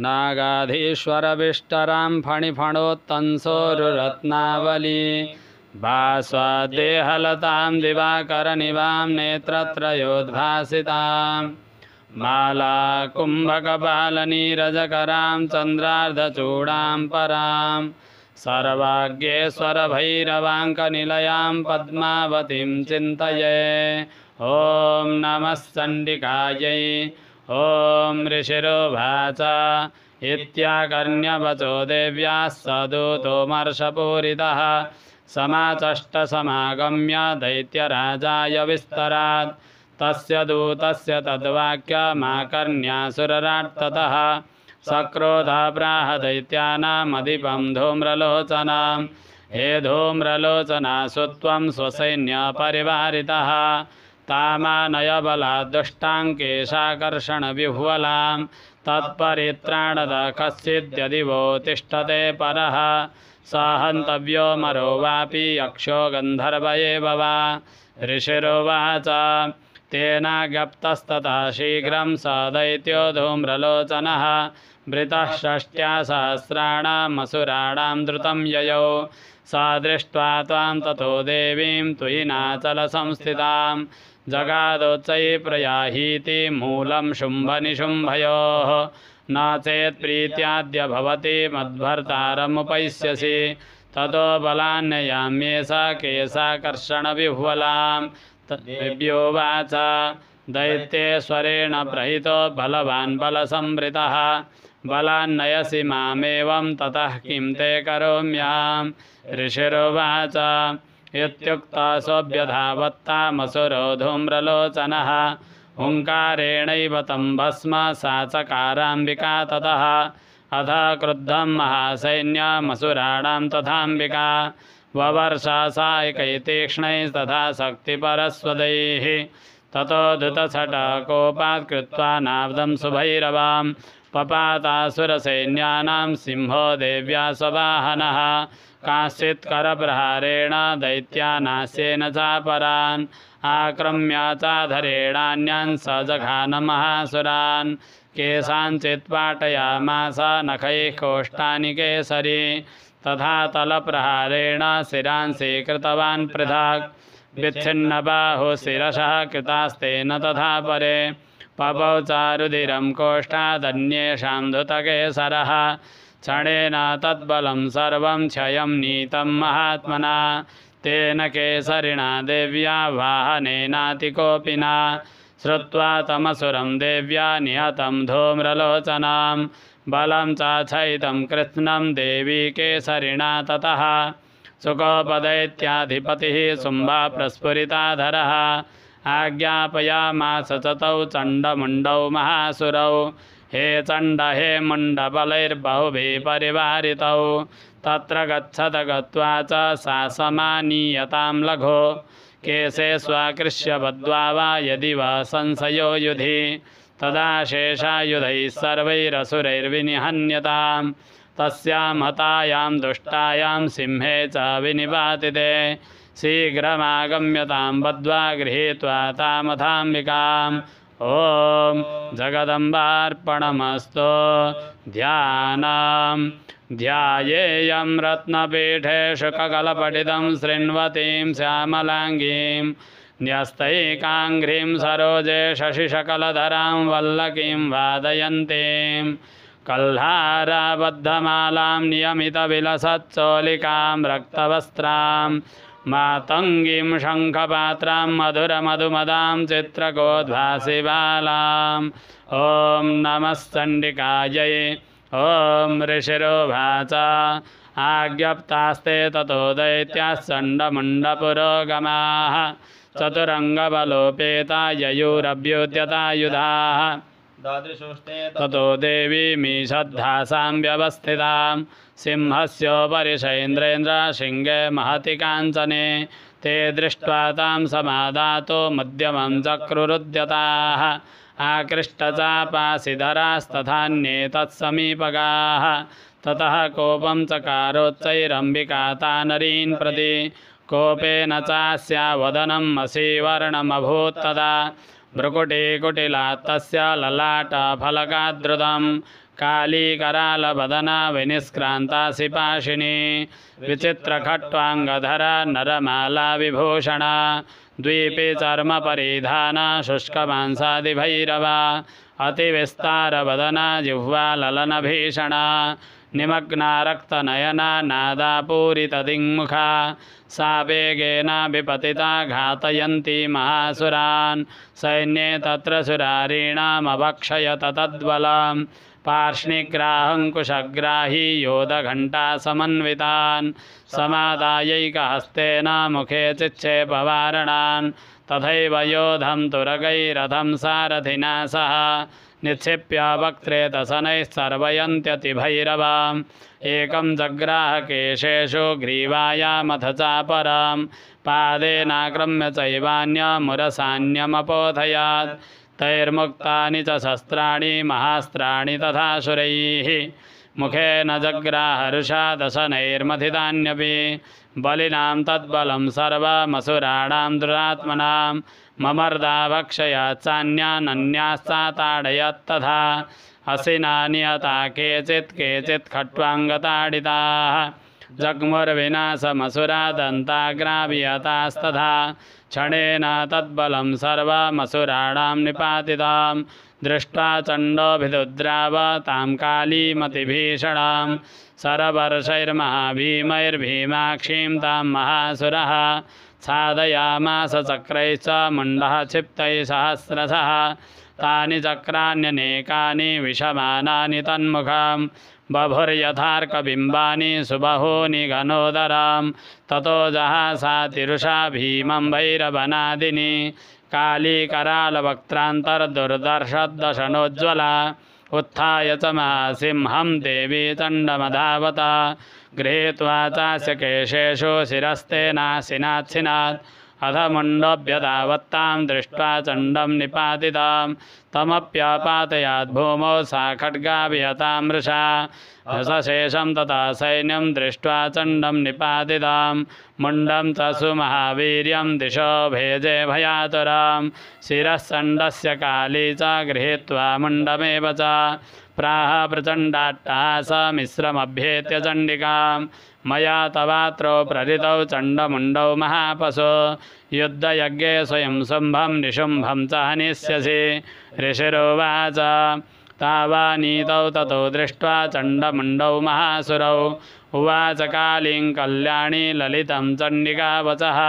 नागाधीश्वरविष्टरां फणिफणोत्तंसोरुरत्नावली भास्वादेहलतां दिवाकरनिवां नेत्रत्रयोद्भासितां माला कुम्भकपालनीरजकरां चन्द्रार्धचूडां परां सर्वाग्येश्वरभैरवाङ्कनिलयां पद्मावतीं चिन्तये। ॐ नमः चण्डिकायै। ॐ ऋषिरुवाच इत्याकर्ण्यवचो देव्याः सदूतोमर्षपूरितः समाचष्टसमागम्य दैत्यराजाय विस्तरात् तस्य दूतस्य तद्वाक्यमाकर्ण्यासुरराट्ततः सक्रोधः प्राह दैत्यानामधिपं धूम्रलोचनां हे धूम्रलोचनासु त्वं स्वसैन्यपरिवारितः तामानय बलाद्दुष्टां केशाकर्षणविह्वलां तत्परित्राणद कश्चिद्यदि वो तिष्ठते परः स हन्तव्यो मरो वापि यक्षो गन्धर्व एव वा। ऋषिरुवाच तेनाज्ञप्तस्ततः शीघ्रं स दैत्यो धूम्रलोचनः वृतः 6 सहस्राणामसुराणां द्रुतं ययौ सा दृष्ट्वा त्वां ततो देवीं तुहिनाचलसंस्थितां जगादोच्चैः प्रयाहीति मूलं शुम्भनिशुम्भयोः न चेत् प्रीत्याद्य भवति मद्भर्तारमुपैष्यसि ततो बलान्नयाम्येष केशाकर्षणविह्वलां तद्योवाच दैत्येश्वरेण प्रहितो बलवान् बलसंवृतः बलान्नयसि मामेवं ततः किं ते करोम्यहम्। ऋषिरुवाच इत्युक्ता सोऽभ्यधावत्तामसुरो धूम्रलोचनः हुङ्कारेणैव तं भस्म सा चकाराम्बिका ततः अथ क्रुद्धं महासैन्यमसुराणां तथाम्बिका ववर्षा सायकैतीक्ष्णैस्तथा शक्तिपरस्वदैः ततो धृतछटकोपात् कृत्वा नाब्दं सुभैरवां पपातासुरसैन्यानां सिंहो देव्या स्ववाहनः काश्चित् करप्रहारेण दैत्यानास्येन चापरान् आक्रम्य चाधरेणान्यान् स जघान महासुरान् केषाञ्चित् पाटयामास नखैः कोष्ठानि केसरी तथा तलप्रहारेण शिरांसि कृतवान् पृथक् विच्छिन्नबाहुः शिरसः कृतास्तेन तथा परे पपौ चारुधिरं कोष्ठादन्येषां धृतकेसरः क्षणेन तद्बलं सर्वं क्षयं नीतं महात्मना तेन केसरिणा देव्या वाहनेनातिकोपिना श्रुत्वा तमसुरं देव्या निहतं धूम्रलोचनां बलं चाच्छयितं कृत्स्नं देवी केसरिणा ततः सुकोपदैत्याधिपतिः शुम्भः प्रस्फुरिताधरः आज्ञापयामास च तौ चण्डमुण्डौ महासुरौ हे चण्ड हे मुण्डबलैर्बहुभिः परिवारितौ तत्र गच्छत गत्वा च सा समानीयतां लघो केशे स्वाकृष्य बद्ध्वा वा यदि वा संशयो युधि तदा शेषायुधैः सर्वैरसुरैर्विनिहन्यतां तस्यां हतायां दुष्टायां सिंहे च विनिपातिते शीघ्रमागम्यतां बद्ध्वा गृहीत्वा तामथाम्बिकाम् ॐ जगदम्बार्पणमस्तु ध्यानं ध्यायेयं रत्नपीठे शुककलपठितं शृण्वतीं श्यामलाङ्गीं न्यस्तैकाङ्घ्रीं सरोजे शशिशकलधरां वल्लकीं वादयन्तीं कल्हाराबद्धमालां नियमितविलसच्चोलिकां रक्तवस्त्रां मातङ्गीं शङ्खपात्रां मधुरमधुमदां चित्रकोद्भासिबालाम् ॐ नमः चण्डिकायै। ॐ ऋषिरुवाच आज्ञप्तास्ते ततो दैत्याः चण्डमुण्डपुरोगमाः चतुरङ्गबलोपेता ययुरभ्युद्यतायुधाः ततो देवीमीषद्धासां व्यवस्थितां सिंहस्योपरि शैन्द्रेन्द्रशृङ्गे महति काञ्चने ते दृष्ट्वा तां समादातो मध्यमं चक्रुरुद्यताः आकृष्टचापासिधरास्तथान्ये तत्समीपगाः ततः कोपं चकारोच्चैरम्बिका तानरीन् प्रति कोपेन चास्या वदनं मसीवर्णमभूत् तदा भ्रुकुटीकुटिला तस्य ललाटफलकाद्रुतं कालीकरालवदना विनिष्क्रान्तासि पाशिनी विचित्रखट्वाङ्गधरा नरमाला विभूषणा द्वीपे चर्मपरिधाना शुष्कमांसादिभैरवा अतिविस्तारवदना जिह्वा ललनभीषणा निमग्ना रक्तनयना नादापूरितदिङ्मुखा सा वेगेन विपतिता घातयन्ती महासुरान् सैन्ये तत्र सुरारीणामभक्षयत तद्बलम् पार्ष्णिग्राहङ्कुशग्राही योधघण्टासमन्वितान् समादायैकहस्तेन मुखे चिच्छेपवारणान् तथैव योधं तुरगैरथं सारथिना सह निक्षिप्य वक्त्रे तसनैः सर्वयन्त्यतिभैरवाम् एकं जग्राहकेशेषु ग्रीवायामथ चापरां पादेनाक्रम्य चैवान्यमुरसान्यमपोथयात् तैर्मुक्तानि च शस्त्राणि महास्त्राणि तथा शुरैः मुखेन जग्राहर्षा दशनैर्मथितान्यपि बलिनां तद्बलं सर्वमसुराणां दुरात्मनां ममर्दाभक्षयाच्चान्यानन्यास्ता ताडयत्तथा हसिनानि हता केचित् खट्वाङ्गताडिताः जग्मुर्विनाशमसुरा दन्ताग्राभिहतास्तथा क्षणेन तद्बलं सर्वमसुराणां निपातितां दृष्ट्वा चण्डोऽभिदुद्राव तां कालीमतिभीषणां सरवर्षैर्महाभीमैर्भीमाक्षीं तां महासुरः छादयामास चक्रैश्च मुण्डः क्षिप्तैः सहस्रशः तानि चक्राण्यनेकानि विषमानानि तन्मुखं बभुर्यथार्कबिम्बानि सुबहूनि घनोदरां ततो जहासा तिरुषा भीमं भैरवनादिनी कालीकरालवक्त्रान्तर्दुर्दर्शदशनोज्ज्वला उत्थाय च महासिंहं देवी चण्डमधावता गृहीत्वा चास्य केशेषु शिरस्तेनासिनाच्छिनात् अथ मुण्डोऽभ्यधावत्तां दृष्ट्वा चण्डं निपातितां तमप्यपातयात् भूमौ सा खड्गाभिहतां मृषा रसशेषं तथा सैन्यं दृष्ट्वा चण्डं निपातितां मुण्डं च सुमहावीर्यं दिशो भेजे भयातुरां शिरः चण्डस्य काली च गृहीत्वा मुण्डमेव च प्राह प्रचण्डाट्टहासमिश्रमभ्येत्य चण्डिकां मया तवात्रौ प्ररितौ चण्डमुण्डौ महापशो युद्धयज्ञे स्वयं शुम्भं निशुम्भं च हनिष्यसि ऋषिरुवाच तावानीतौ ततो दृष्ट्वा चण्डमुण्डौ महासुरौ उवाच कालीं कल्याणी ललितं चण्डिकावचः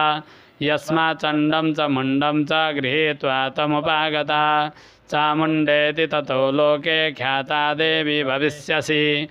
यस्मात् चण्डं च मुण्डं च गृहीत्वा तमुपागता चामुण्डेति ततो लोके ख्याता देवी भविष्यसि।